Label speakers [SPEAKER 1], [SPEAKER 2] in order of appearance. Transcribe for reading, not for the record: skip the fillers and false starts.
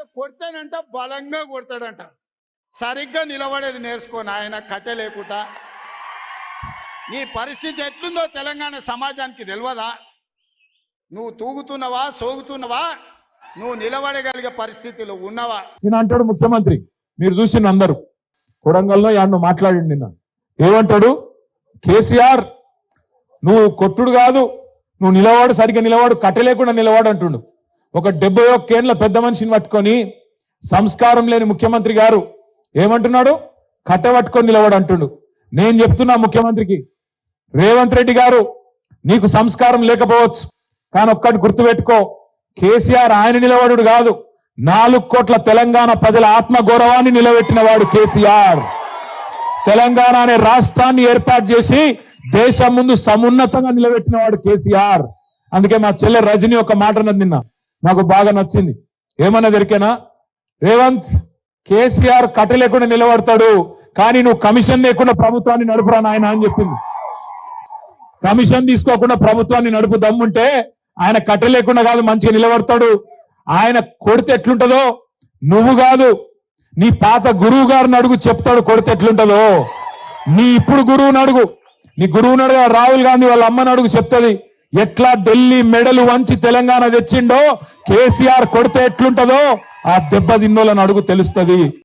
[SPEAKER 1] కాదు కొడతానంట బలంగా కొడతాడంట సరిగ్గా నిలబడేది నేర్చుకొని ఆయన కట్టె లేకుండా ఈ పరిస్థితి ఎట్లుందో తెలంగాణ సమాజానికి తెలియదా నువ్వు తూగుతున్నవా సోగుతున్నవా నువ్వు నిలబడగలిగే పరిస్థితిలో ఉన్నవా
[SPEAKER 2] నేను అంటాడు ముఖ్యమంత్రి మీరు చూసిన అందరూ కొడంగల్లో యాడ్ను మాట్లాడి నిన్న ఏమంటాడు కేసీఆర్ నువ్వు కొట్టుడు కాదు నువ్వు నిలవాడు సరిగ్గా నిలవాడు కట్టె లేకుండా నిలవాడు అంటుండు ఒక 71 ఏళ్ల పెద్ద మనిషిని పట్టుకొని సంస్కారం లేని ముఖ్యమంత్రి గారు ఏమంటున్నాడు కట్టె పట్టుకొని నిలవాడు అంటుండు నేను చెప్తున్నా ముఖ్యమంత్రికి రేవంత్ రెడ్డి గారు నీకు సంస్కారం లేకపోవచ్చు కానీ ఒక్కటి గుర్తుపెట్టుకో కేసీఆర్ ఆయన నిలబడు కాదు 4 కోట్ల తెలంగాణ ప్రజల ఆత్మగౌరవాన్ని నిలబెట్టిన వాడు కేసీఆర్ తెలంగాణ అనే రాష్ట్రాన్ని ఏర్పాటు చేసి దేశం ముందు సమున్నతంగా నిలబెట్టిన వాడు కేసీఆర్ అందుకే మా చెల్లె రజని ఒక మాట అన్నది నిన్న నాకు బాగా నచ్చింది ఏమన్నా దొరికేనా రేవంత్ కేసీఆర్ కట్టె లేకుండా నిలబడతాడు కానీ నువ్వు కమిషన్ లేకుండా ప్రభుత్వాన్ని నడుపురా నాయన అని చెప్పింది కమిషన్ తీసుకోకుండా ప్రభుత్వాన్ని నడుపు దమ్ముంటే ఆయన కట్టె లేకుండా కాదు మంచిగా నిలబడతాడు ఆయన కొడితే ఎట్లుంటదో నువ్వు కాదు నీ పాత గురువు గారిని అడుగు చెప్తాడు కొడితే ఎట్లుంటదో నీ ఇప్పుడు గురువుని అడుగు నీ గురువుని అడుగు రాహుల్ గాంధీ వాళ్ళ అమ్మని అడుగు చెప్తుంది ఎట్లా ఢిల్లీ మెడలు వంచి తెలంగాణ తెచ్చిండో కేసీఆర్ కొడితే ఎట్లుంటదో ఆ దెబ్బ తిన్నోళ్ళని అడుగు తెలుస్తుంది